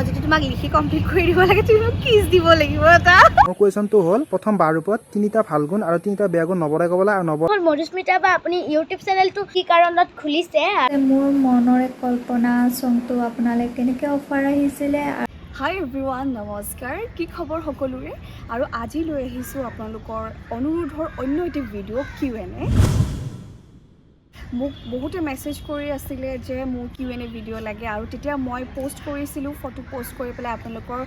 যদি তোমাক লিখি কমপ্লিট কৰি দিব লাগে তুমি মোক কিছ দিব লাগিব এটা মোৰ কুৱেশ্যনটো হ'ল প্ৰথম বাৰ ওপৰত তিনিটা ভাল গুণ আৰু তিনিটা বেয়া গুণ নবৰাই ক'বলৈ আৰু হ'ল মধুস্মিতা বা আপুনি ইউটিউব চেনেলটো কি কাৰণত খুলিছে মোৰ মনৰে কল্পনা চংটো আপোনালৈ কেনেকৈ অফাৰ আহিছিলে হাই এভৰিৱান নমস্কাৰ কি খবৰ সকলোৰে আৰু আজি লৈ আহিছোঁ আপোনালোকৰ অনুৰোধৰ অন্য এটি ভিডিঅ' Q&A মোক বহুতে মেছেজ কৰি আছিলে যে মোৰ Q&A ভিডিঅ' লাগে আৰু তেতিয়া মই পোষ্ট কৰিছিলোঁ ফটো পোষ্ট কৰি পেলাই আপোনালোকৰ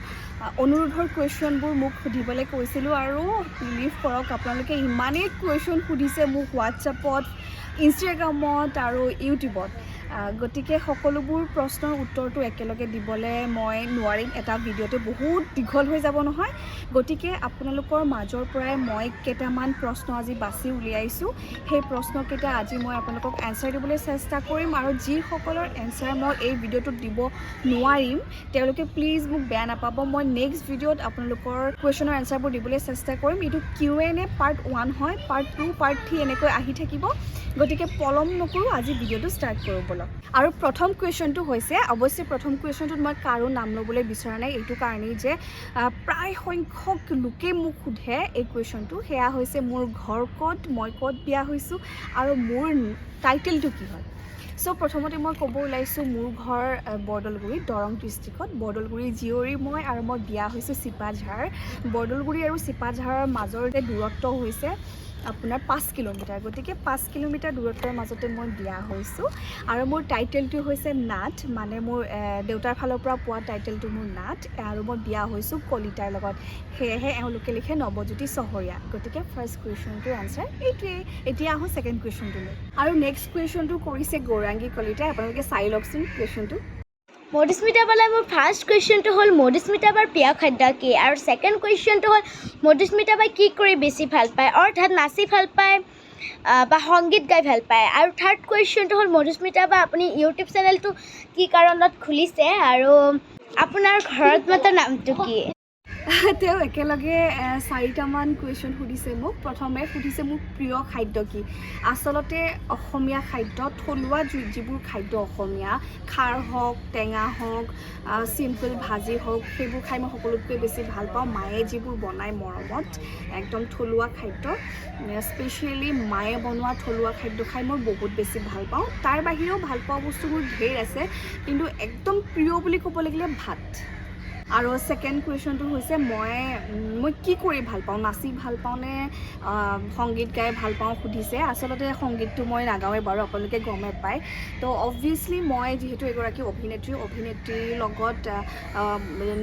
অনুৰোধৰ কুৱেশ্যনবোৰ মোক সুধিবলৈ কৈছিলোঁ আৰু বিলিভ কৰক আপোনালোকে ইমানেই কুৱেশ্যন সুধিছে মোক হোৱাটছএপত ইনষ্টাগ্ৰামত আৰু ইউটিউবত গতিকে সকলোবোৰ প্ৰশ্নৰ উত্তৰটো একেলগে দিবলৈ মই নোৱাৰিম এটা ভিডিঅ'তে বহুত দীঘল হৈ যাব নহয় গতিকে আপোনালোকৰ মাজৰ পৰাই মই কেইটামান প্ৰশ্ন আজি বাছি উলিয়াইছোঁ সেই প্ৰশ্নকেইটা আজি মই আপোনালোকক এনচাৰ দিবলৈ চেষ্টা কৰিম আৰু যিসকলৰ এনচাৰ মই এই ভিডিঅ'টোত দিব নোৱাৰিম তেওঁলোকে প্লিজ মোক বেয়া নাপাব মই নেক্সট ভিডিঅ'ত আপোনালোকৰ কুৱেশ্যনৰ এনচাৰবোৰ দিবলৈ চেষ্টা কৰিম এইটো Q&A পাৰ্ট 1 হয় পাৰ্ট 2 পাৰ্ট 3 এনেকৈ আহি থাকিব গতিকে পলম নকৰোঁ আজি ভিডিঅ'টো ষ্টাৰ্ট কৰোঁ বলক আৰু প্ৰথম কুৱেশ্যনটো হৈছে অৱশ্যে প্ৰথম কুৱেশ্যনটোত মই কাৰো নাম ল'বলৈ বিচৰা নাই এইটো কাৰণেই যে প্ৰায় সংখ্যক লোকে মোক সোধে এই কুৱেশ্যনটো সেয়া হৈছে মোৰ ঘৰ ক'ত মই ক'ত বিয়া হৈছোঁ আৰু মোৰ টাইটেলটো কি হয় চ' প্ৰথমতে মই ক'ব ওলাইছোঁ মোৰ ঘৰ বৰদলগুৰি দৰং ডিষ্ট্ৰিক্টত বৰদলগুৰি জীয়ৰী মই আৰু মই বিয়া হৈছোঁ চিপাঝাৰ বৰদলগুৰি আৰু চিপাঝাৰৰ মাজৰ যে দূৰত্ব হৈছে আপোনাৰ 5 কিলোমিটাৰ গতিকে 5 কিলোমিটাৰ দূৰত্বৰ মাজতে মই বিয়া হৈছোঁ আৰু মোৰ টাইটেলটো হৈছে নাথ মানে মোৰ দেউতাৰ ফালৰ পৰা পোৱা টাইটেলটো মোৰ নাথ আৰু মই বিয়া হৈছোঁ কলিতাৰ লগত সেয়েহে এওঁলোকে লিখে নৱজ্যোতি চহৰীয়া গতিকে ফাৰ্ষ্ট কুৱেশ্যনটোৰ আনচাৰ এইটোৱেই এতিয়া আহোঁ ছেকেণ্ড কুৱেশ্যনটোলৈ আৰু নেক্সট কুৱেশ্যনটো কৰিছে গৌৰাংগী কলিতাই আপোনালোকে চাই লওকচোন কুৱেশ্যনটো মধুস্মিতা বালাই মোৰ ফাৰ্ষ্ট কুৱেশ্যনটো হ'ল মধুস্মিতা বাৰ প্ৰিয় খাদ্য কি আৰু ছেকেণ্ড কুৱেশ্যনটো হ'ল মধুস্মিতা বাই কি কৰি বেছি ভাল পায় অৰ্থাৎ নাচি ভাল পায় বা সংগীত গাই ভাল পায় আৰু থাৰ্ড কুৱেশ্যনটো হ'ল মধুস্মিতা বা আপুনি ইউটিউব চেনেলটো কি কাৰণত খুলিছে আৰু আপোনাৰ ঘৰত মাতা নামটো কি তেওঁ একেলগে 4টামান কুৱেশ্যন সুধিছে মোক প্ৰথমে সুধিছে মোক প্ৰিয় খাদ্য কি আচলতে অসমীয়া খাদ্য থলুৱা যিবোৰ খাদ্য অসমীয়া খাৰ হওক টেঙা হওক চিম্পল ভাজি হওক সেইবোৰ খাই মই সকলোতকৈ বেছি ভাল পাওঁ মায়ে যিবোৰ বনায় মৰমত একদম থলুৱা খাদ্য স্পেচিয়েলি মায়ে বনোৱা থলুৱা খাদ্য খাই মই বহুত বেছি ভাল পাওঁ তাৰ বাহিৰেও ভাল পোৱা বস্তুবোৰ ঢেৰ আছে কিন্তু একদম প্ৰিয় বুলি ক'ব লাগিলে ভাত আৰু ছেকেণ্ড কুৱেশ্যনটো হৈছে মই কি কৰি ভাল পাওঁ নাচি ভাল পাওঁনে সংগীত গাই ভাল পাওঁ সুধিছে আচলতে সংগীতটো মই নাগাওঁৱে বাৰু আপোনালোকে গমে পায় তো অবভিয়াছলি মই যিহেতু এগৰাকী অভিনেত্ৰীৰ লগত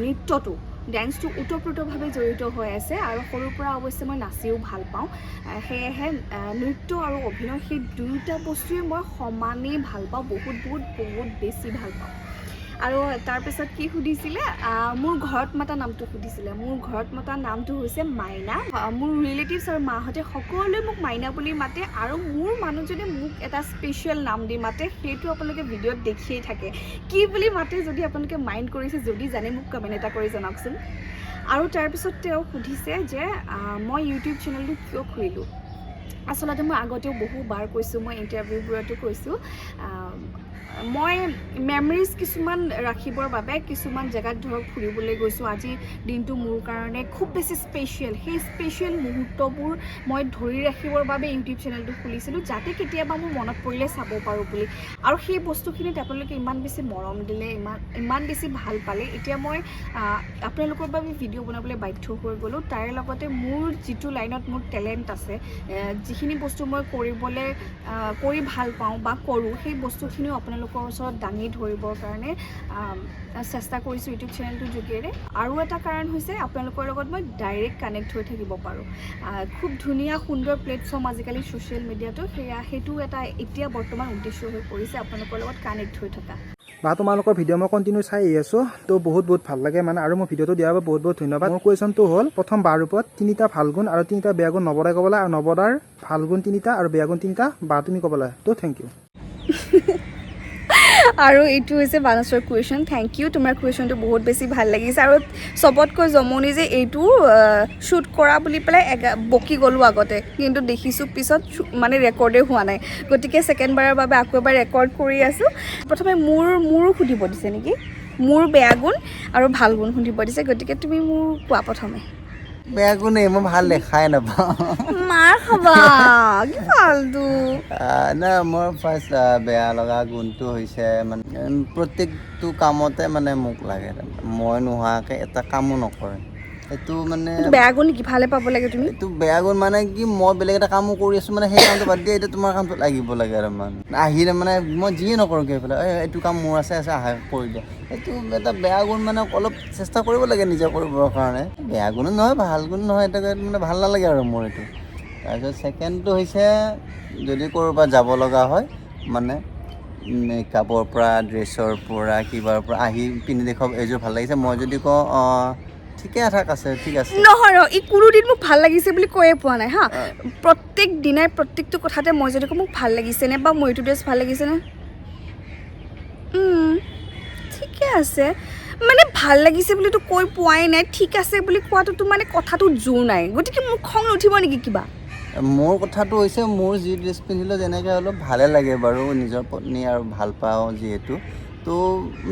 নৃত্যটো ডেন্সটো ওতঃপ্ৰোতভাৱে জড়িত হৈ আছে আৰু সৰুৰ পৰা অৱশ্যে মই নাচিও ভাল পাওঁ সেয়েহে নৃত্য আৰু অভিনয় সেই দুয়োটা বস্তুৱে মই সমানেই ভাল পাওঁ বহুত বেছি ভাল পাওঁ আৰু তাৰপিছত কি সুধিছিলে মোৰ ঘৰত মাতা নামটো সুধিছিলে মোৰ ঘৰত মতা নামটো হৈছে মাইনা মোৰ ৰিলেটিভছ আৰু মাহঁতে সকলোৱে মোক মাইনা বুলি মাতে আৰু মোৰ মানুহজনে মোক এটা স্পেচিয়েল নাম দি মাতে সেইটো আপোনালোকে ভিডিঅ'ত দেখিয়েই থাকে কি বুলি মাতে যদি আপোনালোকে মাইণ্ড কৰিছে যদি জানে মোক কমেণ্ট এটা কৰি জনাওকচোন আৰু তাৰপিছত তেওঁ সুধিছে যে মই ইউটিউব চেনেলটো কিয় খুলিলোঁ আচলতে মই আগতেও বহুবাৰ কৈছোঁ মই ইণ্টাৰভিউবোৰতো কৈছোঁ মই মেমৰিজ কিছুমান ৰাখিবৰ বাবে কিছুমান জেগাত ধৰক ফুৰিবলৈ গৈছোঁ আজি দিনটো মোৰ কাৰণে খুব বেছি স্পেচিয়েল সেই স্পেচিয়েল মুহূৰ্তবোৰ মই ধৰি ৰাখিবৰ বাবে ইউটিউব চেনেলটো খুলিছিলোঁ যাতে কেতিয়াবা মোৰ মনত পৰিলে চাব পাৰোঁ বুলি আৰু সেই বস্তুখিনিত আপোনালোকে ইমান বেছি মৰম দিলে ইমান বেছি ভাল পালে এতিয়া মই আপোনালোকৰ বাবে ভিডিঅ' বনাবলৈ বাধ্য হৈ গ'লোঁ তাৰে লগতে মোৰ যিটো লাইনত মোৰ টেলেণ্ট আছে যিখিনি বস্তু মই কৰি ভাল পাওঁ বা কৰোঁ সেই বস্তুখিনিও আপোনালোকৰ ওচৰত দাঙি ধৰিবৰ কাৰণে চেষ্টা কৰিছোঁ ইউটিউব চেনেলটোৰ যোগেৰে আৰু এটা কাৰণ হৈছে আপোনালোকৰ লগত মই ডাইৰেক্ট কানেক্ট হৈ থাকিব পাৰোঁ খুব ধুনীয়া সুন্দৰ প্লেটফৰ্ম আজিকালি ছ'চিয়েল মিডিয়াটো সেইটো এটা এতিয়া বৰ্তমান উদ্দেশ্য হৈ পৰিছে আপোনালোকৰ লগত কানেক্ট হৈ থকা বা তোমালোকৰ ভিডিঅ' মই কণ্টিনিউ চাই আছোঁ তো বহুত ভাল লাগে মানে আৰু মই ভিডিঅ'টো দিয়াৰ বাবে বহুত ধন্যবাদ মোৰ কুৱেশ্যনটো হ'ল প্ৰথম বাৰ ওপৰত তিনিটা ভাল গুণ আৰু তিনিটা বেয়া গুণ নবৰাই ক'বলৈ আৰু নৱদাৰ ভাল গুণ তিনিটা আৰু বেয়া গুণ তিনিটা বা তুমি ক'বলৈ তো থেংক ইউ আৰু এইটো হৈছে বানাছৰ কুৱেশ্যন থেংক ইউ তোমাৰ কুৱেশ্যনটো বহুত বেছি ভাল লাগিছে আৰু চবতকৈ জমনি যে এইটো শ্বুট কৰা বুলি পেলাই বকি গ'লোঁ আগতে কিন্তু দেখিছোঁ পিছত মানে ৰেকৰ্ডে হোৱা নাই গতিকে ছেকেণ্ড বাৰৰ বাবে আকৌ এবাৰ ৰেকৰ্ড কৰি আছোঁ প্ৰথমে মোৰো সুধিব দিছে নেকি মোৰ বেয়া গুণ আৰু ভাল গুণ সুধিব দিছে গতিকে তুমি মোৰ কোৱা প্ৰথমে বেয়া গুণে মই ভাল দেখাই নাপাওঁ মাৰ খাবা কি ফালতু না মোৰ ফাৰ্ষ্ট বেয়া লগা গুণটো হৈছে মানে প্ৰত্যেকটো কামতে মানে মোক লাগে মই নোহোৱাকৈ এটা কামো নকৰে এইটো মানে বেয়া গুণ নেকি ভালে পাব লাগে তুমি এইটো বেয়া গুণ মানে কি মই বেলেগ এটা কামো কৰি আছোঁ মানে সেই কামটো বাদ দিয়ে এতিয়া তোমাৰ কামটোত লাগিব লাগে আৰু মানে আহিলে মানে মই যিয়ে নকৰোঁ কিয় এইফালে এইটো কাম মোৰ আছে আহা কৰি দিয়া এইটো এটা বেয়া গুণ মানে অলপ চেষ্টা কৰিব লাগে নিজে কৰিবৰ কাৰণে বেয়া গুণো নহয় ভাল গুণ নহয় এটা মানে ভাল নালাগে আৰু মোৰ এইটো তাৰপিছত ছেকেণ্ডটো হৈছে যদি ক'ৰবাত যাব লগা হয় মানে মেকআপৰ পৰা ড্ৰেছৰ পৰা কিবাৰ পৰা আহি পিন্ধি দেখুৱাব এইযোৰ ভাল লাগিছে মই যদি কওঁ ঠিকে আছে ঠিক আছে নহয় ই কোনোদিন মোক ভাল লাগিছে বুলি কৈয়ে পোৱা নাই হা প্ৰত্যেক দিনাই প্ৰত্যেকটো কথাতে মই যদি কওঁ মোক ভাল লাগিছেনে বা মোৰ এইটো ড্ৰেছ ভাল লাগিছেনে ঠিকে আছে মানে ভাল লাগিছে বুলিতো কৈ পোৱাই নাই ঠিক আছে বুলি কোৱাটোতো মানে কথাটো জোৰ নাই গতিকে মোক খং নুঠিব নেকি কিবা মোৰ কথাটো হৈছে মোৰ যি ড্ৰেছ পিন্ধিলে যেনেকৈ অলপ ভালে লাগে বাৰু নিজৰ পত্নী আৰু ভাল পাওঁ যিহেতু তো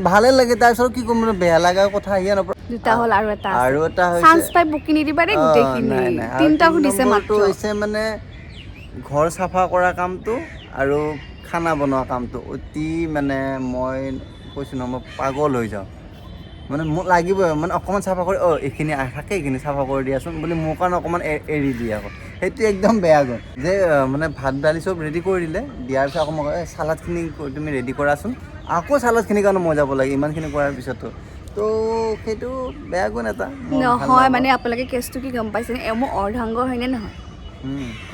ভালে লাগে তাৰপিছত কি ক'ম বেয়া লগা কথা আহিয়ে নপৰে দুটা হ'ল আৰু এটা হৈছে চান্স পাই বুকি নিদিবা দেই গোটেইখিনি তিনিটা সুধিছে মাত্ৰ হৈছে মানে ঘৰ চাফা কৰা কামটো আৰু খানা বনোৱা কামটো অতি মানে মই কৈছোঁ ন মই পাগল হৈ যাওঁ মানে মোক লাগিবই মানে অকণমান চাফা কৰি এইখিনি থাকে এইখিনি চাফা কৰি দিয়াচোন বুলি মোৰ কাৰণে অকণমান এৰি দিয়ে আকৌ সেইটো একদম বেয়া গুণ যে মানে ভাত দালি চব ৰেডি কৰি দিলে দিয়াৰ পিছত আকৌ মই চালাডখিনি তুমি ৰেডি কৰাচোন আকৌ চালাডখিনিৰ কাৰণে মই যাব লাগে ইমানখিনি কৰাৰ পিছতো তো সেইটো বেয়া গুণ এটা নহয় মানে আপোনালোকে কেছটো কি গম পাইছেনে মোৰ অৰ্ধাংগ হয়নে নহয়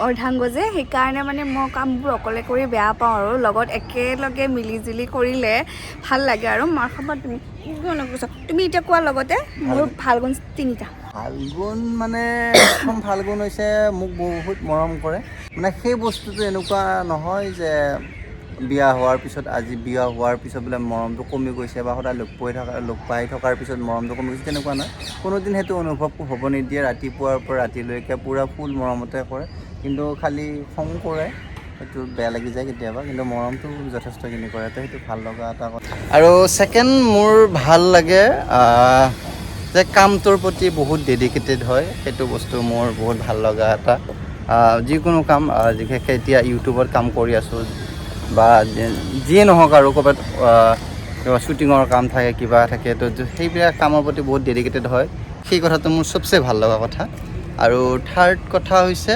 অৰ্ধাংগ যে সেইকাৰণে মানে মই কামবোৰ অকলে কৰি বেয়া পাওঁ আৰু লগত একেলগে মিলি জুলি কৰিলে ভাল লাগে আৰু মাৰ খাবা তুমি তুমি এতিয়া কোৱাৰ লগতে মোৰ ভাল গুণ তিনিটা ভাল গুণ মানে প্ৰথম ভাল গুণ হৈছে মোক বহুত মৰম কৰে মানে সেই বস্তুটো এনেকুৱা নহয় যে বিয়া হোৱাৰ পিছত বোলে মৰমটো কমি গৈছে বা সদায় লগ পাই থকাৰ পিছত মৰমটো কমি গৈছে তেনেকুৱা নহয় কোনোদিন সেইটো অনুভৱ হ'ব নিদিয়ে ৰাতিপুৱাৰ পৰা ৰাতিলৈকে পূৰা ফুল মৰমতে কৰে কিন্তু খালি খং কৰে সেইটো বেয়া লাগি যায় কেতিয়াবা কিন্তু মৰমটো যথেষ্টখিনি কৰে তো সেইটো ভাল লগা এটা কথা আৰু ছেকেণ্ড মোৰ ভাল লাগে যে কামটোৰ প্ৰতি বহুত ডেডিকেটেড হয় সেইটো বস্তু মোৰ বহুত ভাল লগা এটা যিকোনো কাম বিশেষকৈ এতিয়া ইউটিউবত কাম কৰি আছোঁ বা যিয়ে নহওক আৰু ক'ৰবাত কিবা শ্বুটিঙৰ কাম থাকে কিবা থাকে তো সেইবিলাক কামৰ প্ৰতি বহুত ডেডিকেটেড হয় সেই কথাটো মোৰ চবচে ভাল লগা কথা আৰু থাৰ্ড কথা হৈছে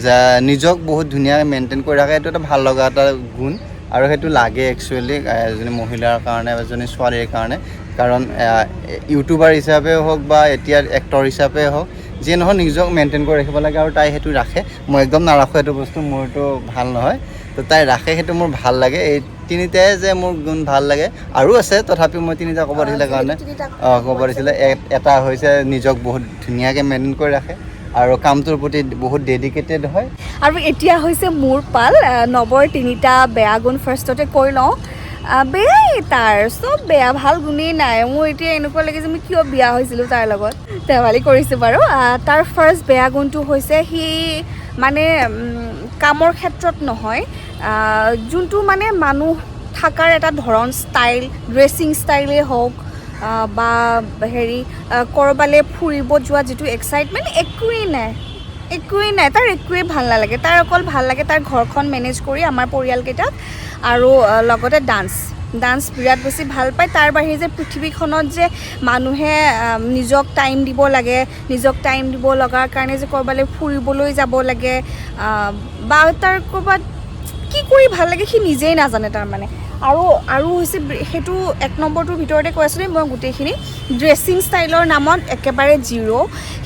যে নিজক বহুত ধুনীয়াকৈ মেইনটেইন কৰি ৰাখে এইটো এটা ভাল লগা এটা গুণ আৰু সেইটো লাগে একচুৱেলি এজনী মহিলাৰ কাৰণে বা এজনী ছোৱালীৰ কাৰণে কাৰণ ইউটিউবাৰ হিচাপে হওক বা এতিয়া এক্টৰ হিচাপে হওক যিয়ে নহওক নিজক মেইনটেইন কৰি ৰাখিব লাগে আৰু তাই সেইটো ৰাখে মই একদম নাৰাখোঁ এইটো বস্তু মোৰতো ভাল নহয় তো তাই ৰাখে সেইটো মোৰ ভাল লাগে এই তিনিটাই যে মোৰ গুণ ভাল লাগে আৰু আছে তথাপিও মই তিনিটা ক'ব দিছিলে কাৰণে ক'ব দিছিলে এটা হৈছে নিজক বহুত ধুনীয়াকৈ মেইনটেইন কৰি ৰাখে আৰু কামটোৰ প্ৰতি বহুত ডেডিকেটেড হয় আৰু এতিয়া হৈছে মোৰ পাল নৱৰ তিনিটা বেয়া গুণ ফাৰ্ষ্টতে কৈ লওঁ বেয়াই তাৰ চব বেয়া ভাল গুণেই নাই মোৰ এতিয়া এনেকুৱা লাগে যে মই কিয় বিয়া হৈছিলোঁ তাৰ লগত ধেমালি কৰিছোঁ বাৰু তাৰ ফাৰ্ষ্ট বেয়া গুণটো হৈছে সি মানে কামৰ ক্ষেত্ৰত নহয় যোনটো মানে মানুহ থকাৰ এটা ধৰণ ষ্টাইল ড্ৰেছিং ষ্টাইলেই হওক বা হেৰি ক'ৰবালৈ ফুৰিব যোৱা যিটো এক্সাইটমেণ্ট একোৱেই নাই তাৰ একোৱেই ভাল নালাগে তাৰ অকল ভাল লাগে তাৰ ঘৰখন মেনেজ কৰি আমাৰ পৰিয়ালকেইটাক আৰু লগতে ডান্স বিৰাট বেছি ভাল পায় তাৰ বাহিৰে যে পৃথিৱীখনত যে মানুহে নিজক টাইম দিব লাগে নিজক টাইম দিব লগাৰ কাৰণে যে ক'ৰবালৈ ফুৰিবলৈ যাব লাগে বা তাৰ ক'ৰবাত কি কৰি ভাল লাগে সি নিজেই নাজানে তাৰমানে আৰু হৈছে সেইটো এক নম্বৰটোৰ ভিতৰতে কৈ আছোঁ মই গোটেইখিনি ড্ৰেছিং ষ্টাইলৰ নামত একেবাৰে জিৰ'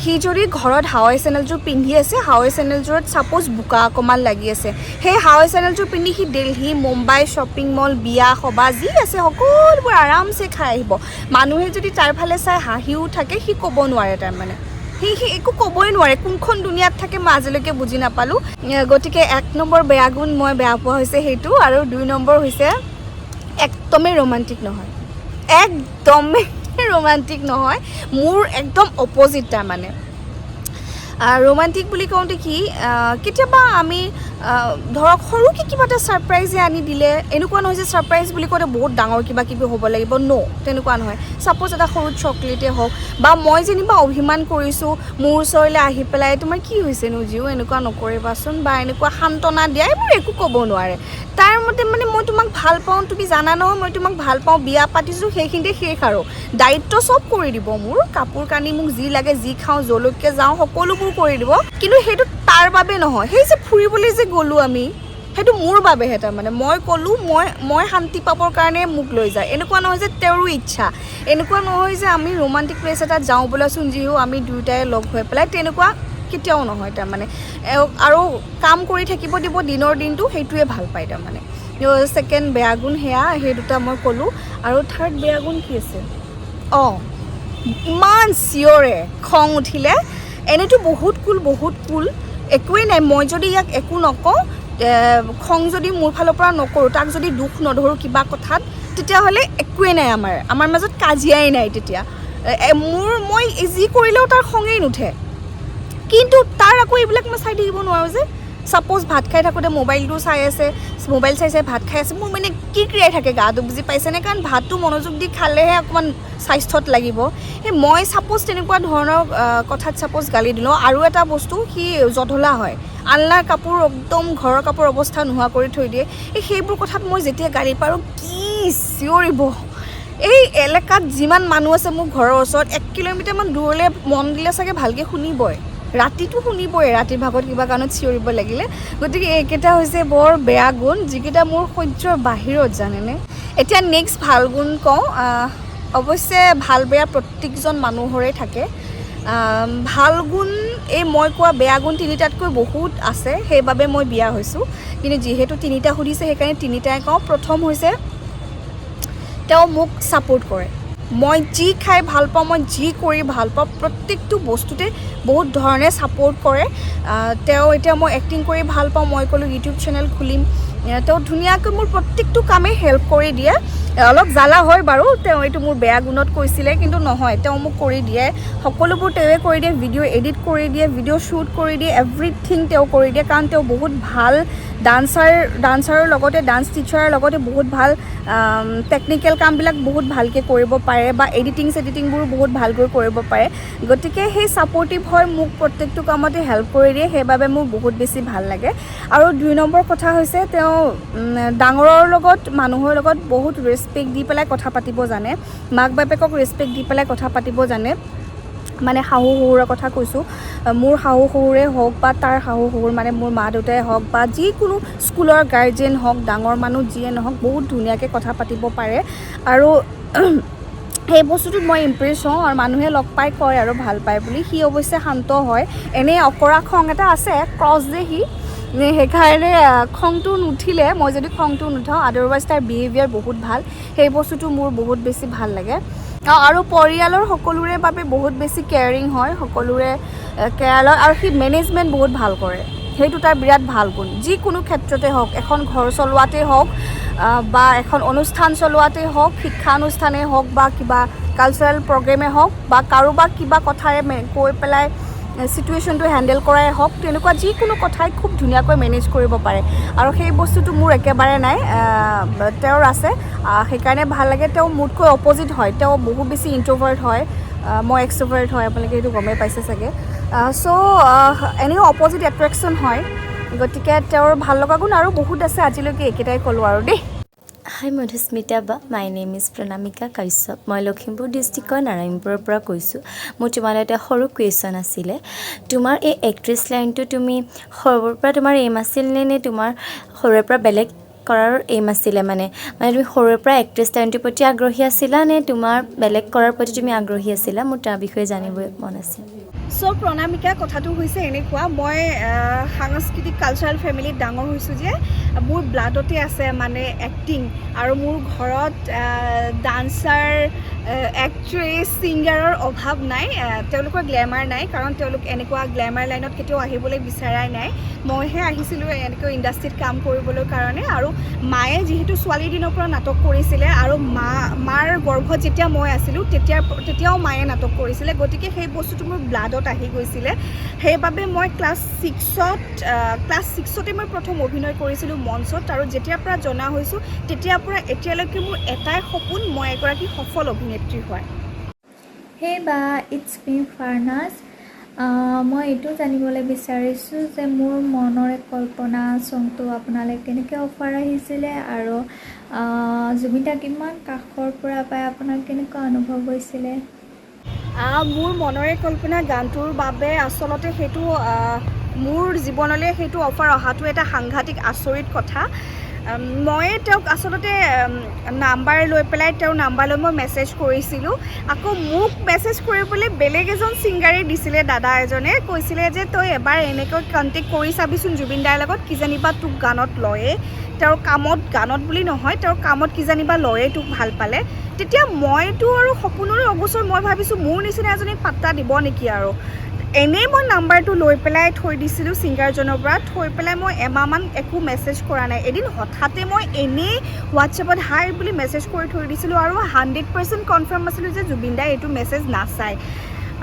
সি যদি ঘৰত হাৱাই চেনেলযোৰ পিন্ধি আছে হাৱাই চেনেলযোৰত ছাপ'জ বোকা অকণমান লাগি আছে সেই হাৱাই চেনেলযোৰ পিন্ধি সি দিল্লী মুম্বাই শ্বপিং মল বিয়া সবাহ যি আছে সকলোবোৰ আৰামছে খাই আহিব মানুহে যদি তাৰ ফালে চাই হাঁহিও থাকে সি ক'ব নোৱাৰে তাৰমানে সি একো ক'বই নোৱাৰে কোনখন দুনিয়াত থাকে মই আজিলৈকে বুজি নাপালোঁ গতিকে এক নম্বৰ বেয়া গুণ মই বেয়া পোৱা হৈছে সেইটো আৰু 2 নম্বৰ হৈছে একদমেই ৰোমান্টিক নহয় মোৰ একদম অপজিট তাৰমানে ৰোমান্টিক বুলি কওঁতে কি কেতিয়াবা আমি ধৰক সৰুকৈ কিবা এটা ছাৰপ্ৰাইজে আনি দিলে, এনেকুৱা নহয় যে ছাৰপ্ৰাইজ বুলি কওঁতে বহুত ডাঙৰ কিবা কিবি হ'ব লাগিব, তেনেকুৱা নহয়। ছাপ'জ এটা সৰু চকলেটেই হওক, বা মই যেনিবা অভিমান কৰিছোঁ মোৰ ওচৰলৈ আহি পেলাই তোমাৰ কি হৈছেনো জিও, এনেকুৱা নকৰিবাচোন, বা এনেকুৱা সান্তনা দিয়া, এইবোৰ একো ক'ব নোৱাৰে। তাৰ মতে মানে মই তোমাক ভাল পাওঁ, তুমি জানা নহয় মই তোমাক ভাল পাওঁ, বিয়া পাতিছোঁ, সেইখিনিতে শেষ আৰু। দায়িত্ব চব কৰি দিব মোৰ, কাপোৰ কানি মোক যি লাগে, যি খাওঁ, য'লৈকে যাওঁ সকলোবোৰ কৰি দিব। কিন্তু সেইটো তাৰ বাবে নহয়, সেই যে ফুৰিবলৈ যে গ'লোঁ আমি, সেইটো মোৰ বাবেহে। তাৰমানে মই ক'লোঁ মই শান্তি পাবৰ কাৰণে মোক লৈ যায়, এনেকুৱা নহয় যে তেওঁৰো ইচ্ছা, এনেকুৱা নহয় যে আমি ৰোমান্টিক প্লেচ এটাত যাওঁ বোলাচোন যিও আমি দুয়োটাই লগ হৈ পেলাই, তেনেকুৱা কেতিয়াও নহয়। তাৰমানে আৰু কাম কৰি থাকিব দিব দিনৰ দিনটো, সেইটোৱে ভাল পায়। তাৰমানে ছেকেণ্ড বেয়া গুণ সেয়া, সেই দুটা মই ক'লোঁ। আৰু থাৰ্ড বেয়া গুণ কি আছে, ইমান চিঞৰে খং উঠিলে, এনেতো বহুত কুল, একোৱেই নাই। মই যদি ইয়াক একো নকওঁ, খং যদি মোৰ ফালৰ পৰা নকৰোঁ, তাক যদি দুখ নধৰোঁ কিবা কথাত, তেতিয়াহ'লে একোৱেই নাই আমাৰ মাজত কাজিয়াই নাই। তেতিয়া মই যি কৰিলেও তাৰ খঙেই নুঠে। কিন্তু তাৰ আকৌ এইবিলাক মই চাই থাকিব নোৱাৰোঁ যে, ছাপ'জ ভাত খাই থাকোঁতে মোবাইলটো চাই আছে, মোবাইল চাই ভাত খাই আছে, মোৰ মানে কিৰকিৰাই থাকে গাটো, বুজি পাইছেনে? কাৰণ ভাতটো মনোযোগ দি খালেহে অকণমান স্বাস্থ্যত লাগিব। সেই মই ছাপ'জ তেনেকুৱা ধৰণৰ কথাত ছাপ'জ গালি দিলোঁ। আৰু এটা বস্তু, সি জধলা হয়, আলনাৰ কাপোৰ একদম ঘৰৰ কাপোৰ অৱস্থা নোহোৱা কৰি থৈ দিয়ে। সেইবোৰ কথাত মই যেতিয়া গালি পাৰোঁ, কি চিঞৰিব। এই এলেকাত যিমান মানুহ আছে মোৰ ঘৰৰ ওচৰত, 1 কিলোমিটাৰমান দূৰলৈ মন দিলে চাগে ভালকৈ শুনিবই, ৰাতিটো শুনিবই, ৰাতিৰ ভাগত কিবা কাৰণত চিঞৰিব লাগিলে। গতিকে এইকেইটা হৈছে বৰ বেয়া গুণ, যিকেইটা মোৰ সহ্যৰ বাহিৰত, জানেনে? এতিয়া নেক্সট ভাল গুণ কওঁ। অৱশ্যে ভাল বেয়া প্ৰত্যেকজন মানুহৰে থাকে। ভাল গুণ, এই মই কোৱা বেয়া গুণ 3টাতকৈ বহুত আছে, সেইবাবে মই বিয়া হৈছোঁ। কিন্তু যিহেতু 3টা সুধিছে, সেইকাৰণে 3টাই কওঁ। প্ৰথম হৈছে, তেওঁ মোক ছাপোৰ্ট কৰে। মই যি খাই ভাল পাওঁ, মই যি কৰি ভাল পাওঁ, প্ৰত্যেকটো বস্তুতে বহুত ধৰণে ছাপোৰ্ট কৰে। তেওঁ এতিয়া মই এক্টিং কৰি ভাল পাওঁ, মই ক'লোঁ ইউটিউব চেনেল খুলিম, তেওঁ ধুনীয়াকৈ মোৰ প্ৰত্যেকটো কামেই হেল্প কৰি দিয়ে। অলপ জ্বালা হয় বাৰু, তেওঁ এইটো মোৰ বেয়া গুণত কৈছিলে, কিন্তু নহয়, তেওঁ মোক কৰি দিয়ে, সকলোবোৰ তেওঁৱে কৰি দিয়ে, ভিডিঅ' এডিট কৰি দিয়ে, ভিডিঅ' শ্বুট কৰি দিয়ে, এভৰিথিং তেওঁ কৰি দিয়ে। কাৰণ তেওঁ বহুত ভাল ডান্সাৰৰ লগতে, ডান্স টিচাৰৰ লগতে বহুত ভাল টেকনিকেল কামবিলাক বহুত ভালকৈ কৰিব পাৰে, বা এডিটিংবোৰ বহুত ভালকৈ কৰিব পাৰে। গতিকে সেই ছাপৰ্টিভ হয়, মোক প্ৰত্যেকটো কামতে হেল্প কৰি দিয়ে, সেইবাবে মোৰ বহুত বেছি ভাল লাগে। আৰু 2 নম্বৰ কথা হৈছে, তেওঁ ডাঙৰৰ লগত, মানুহৰ লগত বহুত ৰেচপেক্ট দি পেলাই কথা পাতিব জানে, মাক বাপেকক ৰেচপেক্ট দি পেলাই কথা পাতিব জানে। মানে শাহু শহুৰৰ কথা কৈছোঁ, মোৰ শাহু শহুৰে হওক বা তাৰ শাহু শহুৰ, মানে মোৰ মা দেউতাই হওক বা যিকোনো স্কুলৰ গাৰ্জেন হওক, ডাঙৰ মানুহ যিয়ে নহওক, বহুত ধুনীয়াকৈ কথা পাতিব পাৰে। আৰু সেই বস্তুটোত মই ইমপ্ৰেছ হওঁ, আৰু মানুহে লগ পাই কয় আৰু ভাল পায় বুলি। সি অৱশ্যে শান্ত হয়, এনেই অকৰা খং এটা আছে, ক্ৰছ যে সি, সেইকাৰণে খংটো নুঠিলে, মই যদি খংটো নুঠাওঁ, আদাৰৱাইজ তাৰ বিহেভিয়াৰ বহুত ভাল, সেই বস্তুটো মোৰ বহুত বেছি ভাল লাগে। আৰু পৰিয়ালৰ সকলোৰে বাবে বহুত বেছি কেয়াৰিং হয়, সকলোৰে কেয়াৰ লয়, আৰু সি মেনেজমেণ্ট বহুত ভাল কৰে, সেইটো তাৰ বিৰাট ভাল গুণ। যিকোনো ক্ষেত্ৰতে হওক, এখন ঘৰ চলোৱাতেই হওক, বা এখন অনুষ্ঠান চলোৱাতেই হওক, শিক্ষানুষ্ঠানেই হওক, বা কিবা কালচাৰেল প্ৰগ্ৰেমেই হওক, বা কাৰোবাক কিবা কথাৰে কৈ পেলাই চিটুৱেশ্যনটো হেণ্ডেল কৰাই হওক, তেনেকুৱা যিকোনো কথাই খুব ধুনীয়াকৈ মেনেজ কৰিব পাৰে। আৰু সেই বস্তুটো মোৰ একেবাৰে নাই, তেওঁৰ আছে, সেইকাৰণে ভাল লাগে। তেওঁ মোতকৈ অপ'জিট হয়, তেওঁ বহুত বেছি ইণ্ট্ৰভাৰ্ট হয়, মই এক্সট্ৰভাৰ্ট হয়, আপোনালোকে সেইটো গমেই পাইছে চাগে। এনেও অপ'জিট এট্ৰেকশ্যন হয়, গতিকে তেওঁৰ ভাল লগা গুণ আৰু বহুত আছে, আজিলৈকে এইকেইটাই ক'লোঁ আৰু দেই। হাই মধুস্মিতা বা, my name is Pranamika Kashyap. মই লখিমপুৰ ডিষ্ট্ৰিক্টৰ নাৰায়ণপুৰৰ পৰা কৈছোঁ। মোৰ তোমালৈ এটা সৰু কুৱেশ্যন আছিলে, তোমাৰ এই এক্ট্ৰেছ লাইনটো তুমি সৰুৰ পৰা তোমাৰ এইম আছিল নে তোমাৰ সৰুৰে পৰা বেলেগ কৰাৰ এইম আছিলে? মানে তুমি সৰুৰে পৰা এক্ট্ৰেছ লাইনটোৰ প্ৰতি আগ্ৰহী আছিলা নে তোমাৰ বেলেগ কৰাৰ প্ৰতি তুমি আগ্ৰহী আছিলা? মোৰ তাৰ বিষয়ে জানিব মন আছিল। প্ৰণামিকা, কথাটো হৈছে এনেকুৱা, মই সাংস্কৃতিক কালচাৰেল ফেমিলিত ডাঙৰ হৈছোঁ যে, মোৰ ব্লাডতে আছে মানে এক্টিং, আৰু মোৰ ঘৰত ডান্সাৰ, এক্ট্ৰেছ, ছিংগাৰৰ অভাৱ নাই। তেওঁলোকৰ গ্লেমাৰ নাই, কাৰণ তেওঁলোক এনেকুৱা গ্লেমাৰ লাইনত কেতিয়াও আহিবলৈ বিচৰাই নাই। মইহে আহিছিলোঁ এনেকৈ ইণ্ডাষ্ট্ৰিত কাম কৰিবলৈ কাৰণে, আৰু মায়ে যিহেতু ছোৱালীৰ দিনৰ পৰা নাটক কৰিছিলে আৰু মাৰ গৰ্ভত যেতিয়া মই আছিলোঁ তেতিয়াও মায়ে নাটক কৰিছিলে, গতিকে সেই বস্তুটো মোৰ ব্লাডত আহি গৈছিলে। সেইবাবে মই ক্লাছ ছিক্সতে মই প্ৰথম অভিনয় কৰিছিলোঁ মঞ্চত, আৰু যেতিয়াৰ পৰা জনা হৈছোঁ তেতিয়াৰ পৰা এতিয়ালৈকে মোৰ এটাই সপোন, মই এগৰাকী সফল অভিনেত্ৰী হয়। হে বা ইটছ মি ফাৰ্নাছ। মই এইটো জানিবলৈ বিচাৰিছোঁ যে মোৰ মনৰ এক কল্পনা চংটো আপোনালৈ কেনেকৈ অফাৰ আহিছিলে আৰু জুবিন দাক কিমান কাষৰ পৰা পাই আপোনাৰ কেনেকুৱা অনুভৱ হৈছিলে? মোৰ মনৰে কল্পনা গানটোৰ বাবে আচলতে সেইটো মোৰ জীৱনলৈ সেইটো অফাৰ অহাটো এটা সাংঘাতিক আচৰিত কথা। মই তেওঁক আচলতে নাম্বাৰ লৈ পেলাই তেওঁৰ নাম্বাৰ লৈ মই মেছেজ কৰিছিলোঁ। আকৌ মোক মেছেজ কৰিবলৈ বেলেগ এজন ছিংগাৰে দিছিলে, দাদা এজনে কৈছিলে যে তই এবাৰ এনেকৈ কণ্টেক্ট কৰি চাবিচোন জুবিন দাৰ লগত, কিজানিবা তোক গানত লয়ে, তেওঁৰ গানত বুলি নহয়, তেওঁৰ কামত কিজানিবা লয়ে তোক ভাল পালে। তেতিয়া মইতো আৰু সপোনৰে অগোচৰ, মই ভাবিছোঁ মোৰ নিচিনা এজনীক পাত্তা দিব নেকি আৰু। এনেই মই নাম্বাৰটো লৈ পেলাই থৈ দিছিলোঁ ছিংগাৰজনৰ পৰা, থৈ পেলাই মই এমাহমান একো মেছেজ কৰা নাই। এদিন হঠাতে মই এনেই হোৱাটছএপত হাই বুলি মেছেজ কৰি থৈ দিছিলোঁ, আৰু 100% কনফাৰ্ম আছিলোঁ যে জুবিন দাই এইটো মেছেজ নাচায়।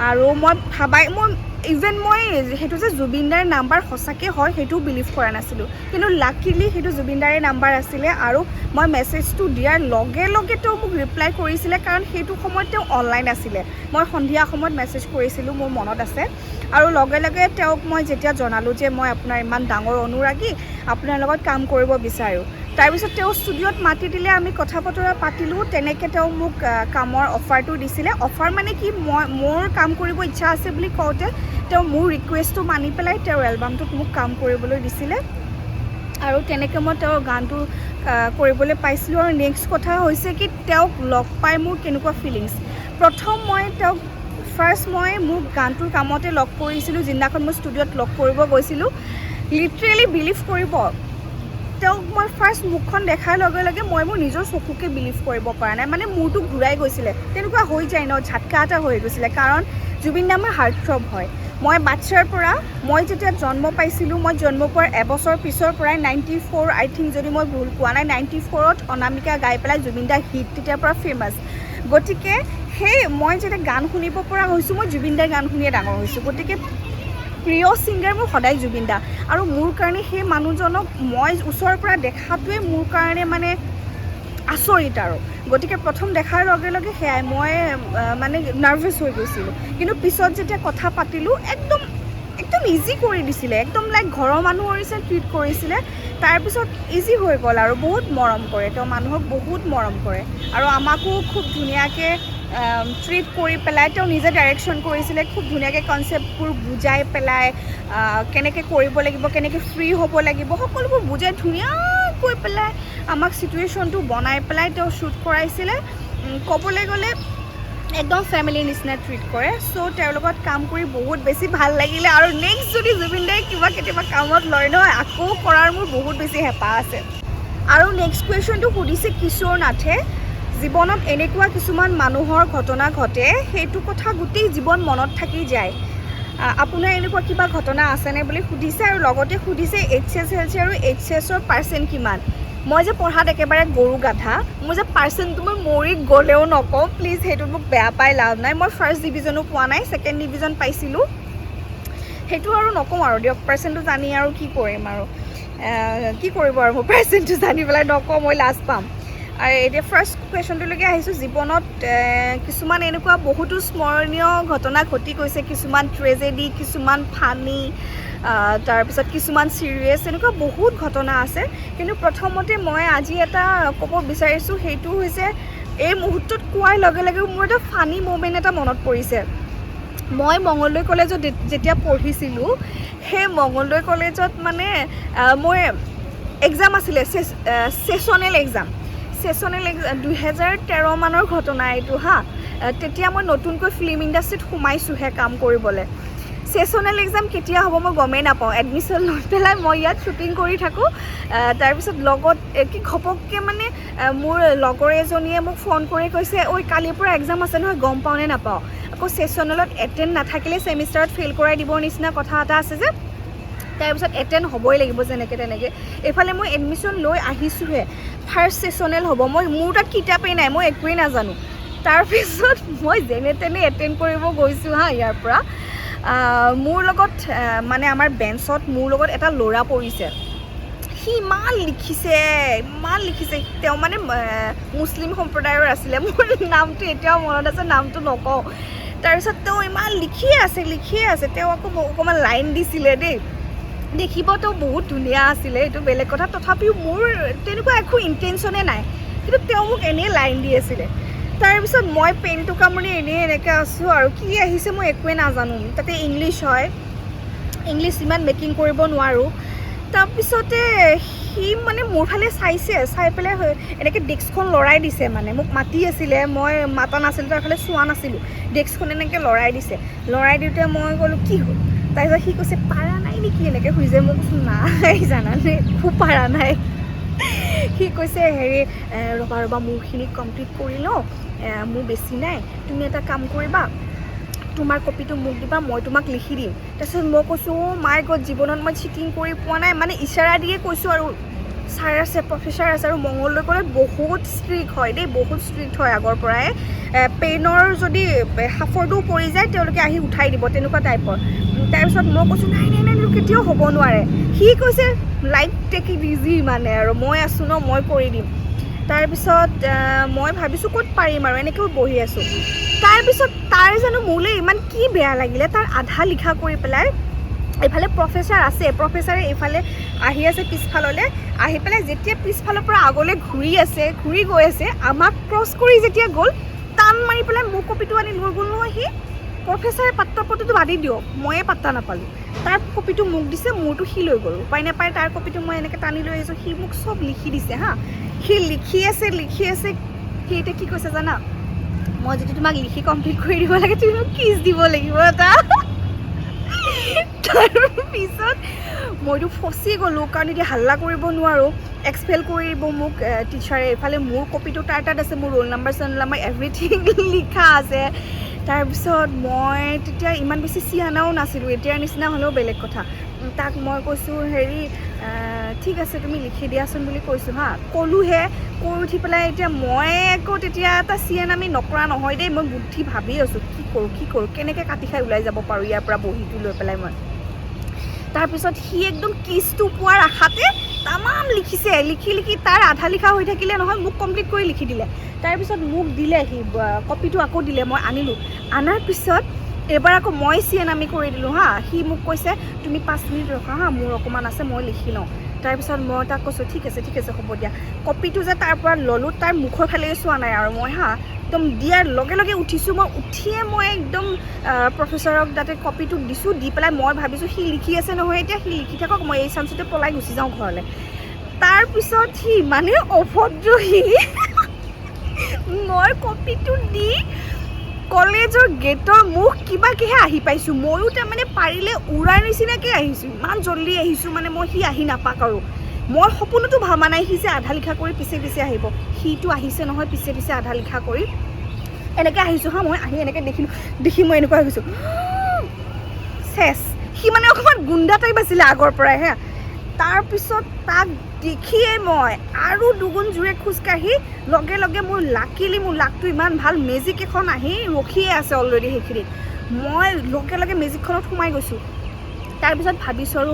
আৰু মই সেইটো যে জুবিন দাৰ নাম্বাৰ সঁচাকৈ হয় সেইটোও বিলিভ কৰা নাছিলোঁ, কিন্তু লাকিলি সেইটো জুবিন দাৰে নাম্বাৰ আছিলে। আৰু মই মেছেজটো দিয়াৰ লগে লগে তেওঁ মোক ৰিপ্লাই কৰিছিলে, কাৰণ সেইটো সময়ত তেওঁ অনলাইন আছিলে। মই সন্ধিয়া সময়ত মেছেজ কৰিছিলোঁ, মোৰ মনত আছে। আৰু লগে লগে তেওঁক মই যেতিয়া জনালোঁ যে মই আপোনাৰ ইমান ডাঙৰ অনুৰাগী, আপোনাৰ লগত কাম কৰিব বিচাৰোঁ, তাৰপিছত তেওঁ ষ্টুডিঅ'ত মাতি দিলে, আমি কথা বতৰা পাতিলোঁ। তেনেকৈ তেওঁ মোক কামৰ অফাৰটো দিছিলে। অফাৰ মানে কি, মোৰ কাম কৰিব ইচ্ছা আছে বুলি কওঁতে তেওঁ মোৰ ৰিকুৱেষ্টটো মানি পেলাই তেওঁৰ এলবামটোত মোক কাম কৰিবলৈ দিছিলে, আৰু তেনেকৈ মই তেওঁৰ গানটো কৰিবলৈ পাইছিলোঁ। আৰু নেক্সট কথা হৈছে কি, তেওঁক লগ পাই মোৰ কেনেকুৱা ফিলিংছ। প্ৰথম মই তেওঁক মই মোৰ গানটোৰ কামতে লগ কৰিছিলোঁ, যিদিনাখন মই ষ্টুডিঅ'ত লগ কৰিব গৈছিলোঁ। লিটাৰেলি বিলিভ কৰিব, তেওঁক মই ফাৰ্ষ্ট মুখখন দেখাৰ লগে লগে মই মোৰ নিজৰ চকুকে বিলিভ কৰিব পৰা নাই, মানে মূৰটো ঘূৰাই গৈছিলে। তেনেকুৱা হৈ যায় ন, ঝাটকা এটা হৈ গৈছিলে, কাৰণ জুবিন দা আমাৰ হাৰ্টথ্ৰব হয়। মই বাচ্ছাৰ পৰা, মই যেতিয়া জন্ম পাইছিলোঁ, মই জন্ম পোৱাৰ এবছৰ পিছৰ পৰাই 94 আই থিংক, যদি মই ভুল কোৱা নাই, 94ত অনামিকা গাই পেলাই জুবিন দা হিট তেতিয়াৰ পৰা ফেমাছ। গতিকে মই যেতিয়া গান শুনিব পৰা হৈছোঁ, মই জুবিন দাৰ গান শুনিয়ে ডাঙৰ হৈছোঁ। গতিকে প্ৰিয় ছিংগাৰ মোৰ সদায় জুবিন দা, আৰু মোৰ কাৰণে সেই মানুহজনক মই ওচৰৰ পৰা দেখাটোৱে মোৰ কাৰণে মানে আচৰিত। আৰু গতিকে প্ৰথম দেখাৰ লগে লগে সেয়াই মই মানে নাৰ্ভাছ হৈ গৈছিলোঁ, কিন্তু পিছত যেতিয়া কথা পাতিলোঁ একদম ইজি কৰি দিছিলে, একদম লাইক ঘৰৰ মানুহৰ নিচিনা ট্ৰিট কৰিছিলে। তাৰপিছত ইজি হৈ গ'ল, আৰু বহুত মৰম কৰে তেওঁ, মানুহক বহুত মৰম কৰে, আৰু আমাকো খুব ধুনীয়াকৈ ট্ৰিট কৰি পেলাই তেওঁ নিজে ডাইৰেকশ্যন কৰিছিলে, খুব ধুনীয়াকৈ কনচেপ্টবোৰ বুজাই পেলাই কেনেকৈ কৰিব লাগিব, কেনেকৈ ফ্ৰী হ'ব লাগিব, সকলোবোৰ বুজাই ধুনীয়াকৈ পেলাই আমাক চিটুৱেশ্যনটো বনাই পেলাই তেওঁ শ্বুট কৰাইছিলে। ক'বলৈ গ'লে একদম ফেমিলিৰ নিচিনা ট্ৰিট কৰে। চ' তেওঁৰ লগত কাম কৰি বহুত বেছি ভাল লাগিলে, আৰু নেক্সট যদি জুবিন দাই কেতিয়াবা কামত লয় নহয়, আকৌ কৰাৰ মোৰ বহুত বেছি হেঁপাহ আছে। আৰু নেক্সট কুৱেশ্যনটো সুধিছে কিশোৰ নাথে, জীৱনত এনেকুৱা কিছুমান মানুহৰ ঘটনা ঘটে, সেইটো কথা গোটেই জীৱন মনত থাকি যায়। আপোনাৰ এনেকুৱা কিবা ঘটনা আছেনে বুলি সুধিছে, আৰু লগতে সুধিছে HSLC আৰু HSৰ পাৰ্চেণ্ট কিমান। মই যে পঢ়াত একেবাৰে গৰু গাধা, মোৰ যে পাৰ্চেণ্টটো মই মৰি গ'লেও নকওঁ, প্লিজ সেইটো মোক বেয়া পাই লাভ নাই। মই ফাৰ্ষ্ট ডিভিজনো পোৱা নাই, ছেকেণ্ড ডিভিজন পাইছিলোঁ, সেইটো আৰু নকওঁ আৰু দিয়ক। পাৰ্চেণ্টটো জানি আৰু কি কৰিম, আৰু কি কৰিব আৰু মোৰ পাৰ্চেণ্টটো জানি পেলাই নকওঁ, মই লাজ পাম। আৰু এতিয়া ফাৰ্ষ্ট কুৱেশ্যনটোলৈকে আহিছোঁ। জীৱনত কিছুমান এনেকুৱা বহুতো স্মৰণীয় ঘটনা ঘটি গৈছে, কিছুমান ট্ৰেজেডি, কিছুমান ফানি, তাৰপিছত কিছুমান ছিৰিয়াছ, এনেকুৱা বহুত ঘটনা আছে। কিন্তু প্ৰথমতে মই আজি এটা ক'ব বিচাৰিছোঁ, সেইটো হৈছে এই মুহূৰ্তত কোৱাৰ লগে লগে মোৰ এটা ফানি মুমেণ্ট এটা মনত পৰিছে। মই মঙলদৈ কলেজত যেতিয়া পঢ়িছিলোঁ, সেই মঙলদৈ কলেজত মানে মোৰ এক্সাম আছিলে, ছেছনেল এক্সাম 2013 মানৰ ঘটনা এইটো হা। তেতিয়া মই নতুনকৈ ফিল্ম ইণ্ডাষ্ট্ৰীত সোমাইছোঁহে কাম কৰিবলৈ। ছেছনেল এক্সাম কেতিয়া হ'ব মই গমেই নাপাওঁ, এডমিশ্যন লৈ পেলাই মই ইয়াত শ্বুটিং কৰি থাকোঁ। তাৰপিছত লগত কি ঘপককৈ মানে মোৰ লগৰ এজনীয়ে মোক ফোন কৰি কৈছে, ঐ কালিৰ পৰা এক্সাম আছে নহয়, গম পাওঁ নে নাপাওঁ। আকৌ ছেছনেলত এটেণ্ড নাথাকিলে ছেমিষ্টাৰত ফেইল কৰাই দিবৰ নিচিনা কথা এটা আছে যে, তাৰপিছত এটেণ্ড হ'বই লাগিব যেনেকৈ তেনেকৈ এইফালে মই এডমিশ্যন লৈ আহিছোঁহে ফাৰ্ষ্ট ছেছনেল হ'ব মোৰ তাত কিতাপেই নাই মই একোৱেই নাজানো তাৰপিছত মই যেনে তেনে এটেণ্ড কৰিব গৈছোঁ হা ইয়াৰ পৰা মোৰ লগত মানে আমাৰ বেঞ্চত মোৰ লগত এটা ল'ৰা পৰিছে সি ইমান লিখিছে তেওঁ মানে মুছলিম সম্প্ৰদায়ৰ আছিলে মোৰ নামটো এতিয়াও মনত আছে নামটো নকওঁ তাৰপিছত তেওঁ ইমান লিখিয়ে আছে তেওঁ আকৌ অকণমান লাইন দিছিলে দেই দেখিবতো বহুত ধুনীয়া আছিলে এইটো বেলেগ কথা তথাপিও মোৰ তেনেকুৱা একো ইণ্টেনশ্যনে নাই কিন্তু তেওঁ মোক এনেই লাইন দি আছিলে তাৰপিছত মই পেনটো কামুৰি এনেকৈ আছোঁ আৰু কি আহিছে মই একোৱে নাজানো তাতে ইংলিছ হয় ইংলিছ ইমান মেকিং কৰিব নোৱাৰোঁ তাৰপিছতে সি মানে মোৰ ফালে চাই পেলাই এনেকৈ ডেস্কখন লৰাই দিছে মানে মোক মাতি আছিলে মই মাতা নাছিলোঁ তাৰ ফালে চোৱা নাছিলোঁ ডেস্কখন এনেকৈ লৰাই দিওঁতে মই ক'লোঁ কি হ'ল তাৰপিছত সি কৈছে পাৰা নাই নেকি এনেকৈ শুই যায় মই কৈছোঁ নাই জানানে খুব পাৰা নাই সি কৈছে হেৰি ৰবা মোৰখিনি কমপ্লিট কৰি লওঁ মোৰ বেছি নাই তুমি এটা কাম কৰিবা তোমাৰ কপিটো মোক দিবা মই তোমাক লিখি দিম তাৰপিছত মই কৈছোঁ মাই গড জীৱনত মই চিটিং কৰি পোৱা নাই মানে ইচাৰা দিয়ে কৈছোঁ আৰু ছাৰ আছে প্ৰফেচাৰ আছে আৰু মংগলদৈ কলেজ বহুত ষ্ট্ৰিক্ট হয় দেই বহুত ষ্ট্ৰিক্ট হয় আগৰ পৰাই পেনৰ যদি সাফৰটোও পৰি যায় তেওঁলোকে আহি উঠাই দিব তেনেকুৱা টাইপৰ তাৰপিছত মই কৈছোঁ নাই কেতিয়াও হ'ব নোৱাৰে সি কৈছে লাইক টেক ইট ইজি মানে আৰু মই আছোঁ ন মই কৰি দিম তাৰপিছত মই ভাবিছোঁ ক'ত পাৰিম আৰু এনেকৈও বহি আছোঁ তাৰপিছত তাৰ জানো মোলৈ ইমান কি বেয়া লাগিলে তাৰ আধা লিখা কৰি পেলাই এইফালে প্ৰফেচাৰে এইফালে আহি আছে পিছফাললৈ আহি পেলাই যেতিয়া পিছফালৰ পৰা আগলৈ ঘূৰি গৈ আছে আমাক ক্ৰছ কৰি যেতিয়া গ'ল টান মাৰি পেলাই মোৰ কপিটো আনি লৈ গ'ল নহয় সি প্ৰফেচাৰে পাত্তাপটোতো বাদি দিয়ক ময়ে পাত্তা নাপালোঁ তাৰ কপিটো মোক দিছে মোৰটো সি লৈ গ'ল উপায় নাপায় তাৰ কপিটো মই এনেকৈ টানি লৈ আহিছোঁ সি মোক চব লিখি দিছে হা সি লিখি আছে সি এতিয়া কি কৈছে জানা মই যদি তোমাক লিখি কমপ্লিট কৰি দিব লাগে তুমি মোক কিছ দিব লাগিব এটা তাৰপিছত মইতো ফচি গ'লোঁ কাৰণ এতিয়া হাল্লা কৰিব নোৱাৰোঁ এক্সপেল কৰি দিব মোক টিচাৰে এইফালে মোৰ কপিটো তাৰ তাত আছে মোৰ ৰোল নাম্বাৰ এভৰিথিং লিখা আছে তাৰপিছত মই তেতিয়া ইমান বেছি চিয়ানাও নাছিলোঁ এতিয়াৰ নিচিনা হ'লেও বেলেগ কথা তাক মই কৈছোঁ হেৰি ঠিক আছে তুমি লিখি দিয়াচোন বুলি কৈছোঁ হা ক'লোঁহে কৈ উঠি পেলাই এতিয়া মই আকৌ তেতিয়া এটা চিয়ানামি নকৰা নহয় দেই মই বুদ্ধি ভাবি আছোঁ কি কৰোঁ কেনেকৈ কাটি খাই ওলাই যাব পাৰোঁ ইয়াৰ পৰা বহীটো লৈ পেলাই মই তাৰপিছত সি একদম কিছটো পোৱাৰ আশাতে তামাম লিখিছে লিখি তাৰ আধা লিখা হৈ থাকিলে নহয় মোক কমপ্লিট কৰি লিখি দিলে তাৰপিছত মোক দিলে সি কপিটো আকৌ দিলে মই আনিলোঁ আনাৰ পিছত এবাৰ আকৌ মই চিয়ানামি কৰি দিলোঁ হা সি মোক কৈছে তুমি 5 মিনিট ৰখা হা মোৰ অকণমান আছে মই লিখি লওঁ তাৰপিছত মই তাক কৈছোঁ ঠিক আছে হ'ব দিয়া কপিটো যে তাৰ পৰা ল'লোঁ তাৰ মুখৰ ফালেই চোৱা নাই আৰু মই হা একদম দিয়াৰ লগে লগে উঠিছোঁ মই উঠিয়ে মই একদম প্ৰফেচাৰক তাতে কপিটো দিছোঁ দি পেলাই মই ভাবিছোঁ সি লিখি আছে নহয় এতিয়া সি লিখি থাকক মই এই চান্সতে পলাই গুচি যাওঁ ঘৰলৈ তাৰপিছত সি মানে অভদ্ৰ সি মই কপিটো দি কলেজৰ গেটৰ মুখ কিবাকেহে আহি পাইছোঁ ময়ো তাৰমানে পাৰিলে উৰাৰ নিচিনাকৈ আহিছোঁ ইমান জল্দি আহিছোঁ মানে মই সি আহি নাপাক আৰু মই সপোনতো ভাবা নাই সি যে আধা লিখা কৰি পিছে আহিব সিটো আহিছে নহয় পিছে আধা লিখা কৰি এনেকৈ আহিছোঁ হা মই আহি এনেকৈ দেখি মই এনেকুৱা হৈ গৈছোঁ চেছ সি মানে অকণমান গুণ্ডা টাইপ আছিলে আগৰ পৰাই হে তাৰপিছত তাক দেখিয়ে মই আৰু দুগুণ জোৰে খোজকাঢ়ি লগে মোৰ লাকটো ইমান ভাল মেজিক এখন আহি ৰখিয়ে আছে অলৰেডি সেইখিনিত মই লগে মেজিকখনত সোমাই গৈছোঁ তাৰপিছত ভাবিছোঁ আৰু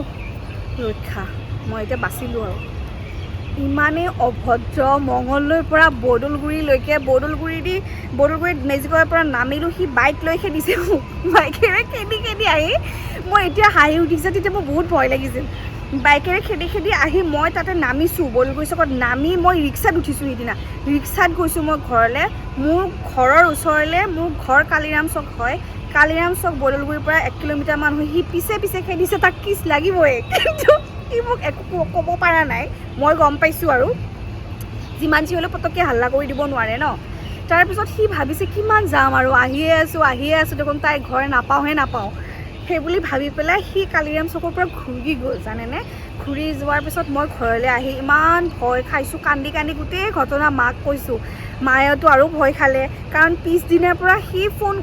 ৰক্ষা মই এতিয়া বাচিলোঁ আৰু ইমানেই অভদ্ৰ মঙলদৈৰ পৰা বৰদলগুৰিলৈকে বৰদলগুৰিত মেজিকৰ পৰা নামিলোঁ সি বাইক লৈ খেদিছে মোক বাইকেৰে খেদি আহি মই এতিয়া হাঁহি উঠিছে তেতিয়া মোৰ বহুত ভয় লাগিছিল বাইকেৰে খেদি আহি মই তাতে নামিছোঁ বৰদলগুৰি চকত নামি মই ৰিক্সাত উঠিছোঁ সেইদিনা ৰিক্সাত গৈছোঁ মই ঘৰলৈ মোৰ ঘৰৰ ওচৰলৈ মোৰ ঘৰ কালিৰাম চক হয় কালিৰাম চক বৰদলগুৰিৰ পৰা 1 কিলোমিটাৰমান হৈ সি পিছে খেদিছে তাক কিছ লাগিবই কিন্তু সি মোক একো ক'ব পৰা নাই মই গম পাইছোঁ আৰু যিমান যি হ'লেও পটককৈ হাল্লা কৰি দিব নোৱাৰে ন তাৰপিছত সি ভাবিছে কিমান যাম আৰু আহিয়ে আছোঁ দেখোন তাই ঘৰ নাপাওঁ সেই বুলি ভাবি পেলাই সি কালিৰাম চকৰ পৰা ঘূৰি গ'ল জানেনে। ঘূৰি যোৱাৰ পিছত মই ঘৰলৈ আহি ইমান ভয় খাইছোঁ, কান্দি কান্দি গোটেই ঘটনা মাক কৈছোঁ। মায়েতো আৰু ভয় খালে, কাৰণ পিছদিনাৰ পৰা সি ফোন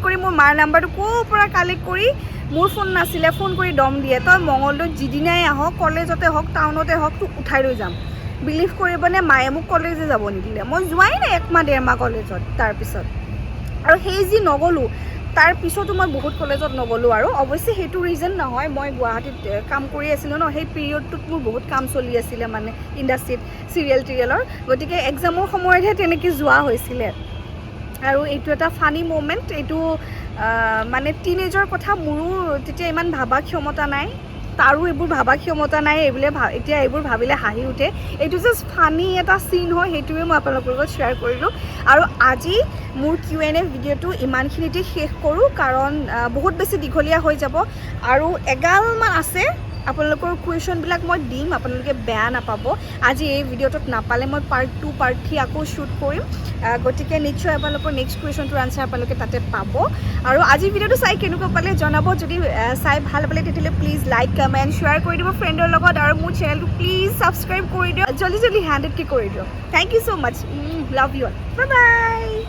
কৰি মোৰ মাৰ নাম্বাৰটো ক'ৰ পৰা কালেক্ট কৰি, মোৰ ফোন নাছিলে, ফোন কৰি দম দিয়ে, তই মঙলদৈত যিদিনাই আহক, কলেজতে হওক টাউনতে হওক, তোক উঠাই লৈ যাম। বিলিভ কৰিবনে, মায়ে মোক কলেজে যাব নিদিলে। মই যোৱাই নাই 1 মাহ 1.5 মাহ কলেজত। তাৰপিছত আৰু সেই যি নগ'লোঁ, তাৰ পিছতো মই বহুত কলেজত নগ'লোঁ। আৰু অৱশ্যে সেইটো ৰিজন নহয়, মই গুৱাহাটীত কাম কৰি আছিলোঁ ন, সেই পিৰিয়ডটোত মোৰ বহুত কাম চলি আছিলে মানে ইণ্ডাষ্ট্ৰীত, চিৰিয়েলৰ। গতিকে এক্সামৰ সময়তহে তেনেকৈ যোৱা হৈছিলে। আৰু এইটো এটা ফানি মুমেণ্ট। এইটো মানে টিনেজৰ কথা, মোৰো তেতিয়া ইমান ভাবা ক্ষমতা নাই, তাৰো এইবোৰ ভাবা ক্ষমতা নাই। এতিয়া এইবোৰ ভাবিলে হাঁহি উঠে। এইটো জাষ্ট ফানি এটা চিন হয়, সেইটোৱে মই আপোনালোকৰ লগত শ্বেয়াৰ কৰিলোঁ। আৰু আজি মোৰ Q&A ভিডিঅ'টো ইমানখিনিতে শেষ কৰোঁ, কাৰণ বহুত বেছি দীঘলীয়া হৈ যাব আৰু এগালমান আছে। আপোনালোকৰ কুৱেশ্যনবিলাক মই দিম, আপোনালোকে বেয়া নাপাব। আজি এই ভিডিঅ'টোত নাপালে মই পাৰ্ট 2 পাৰ্ট 3 আকৌ শ্বুট কৰিম। গতিকে নিশ্চয় আপোনালোকৰ নেক্সট কুৱেশ্যনটোৰ আনচাৰ আপোনালোকে তাতে পাব। আৰু আজি ভিডিঅ'টো চাই কেনেকুৱা পালে জনাব। যদি চাই ভাল পালে তেতিয়াহ'লে প্লিজ লাইক, কমেণ্ট, শ্বেয়াৰ কৰি দিব ফ্ৰেণ্ডৰ লগত। আৰু মোৰ চেনেলটো প্লিজ ছাবস্ক্ৰাইব কৰি দিয়ক, জল্দি 100কে কৰি দিয়ক। Thank you so' much, love you all, bye by.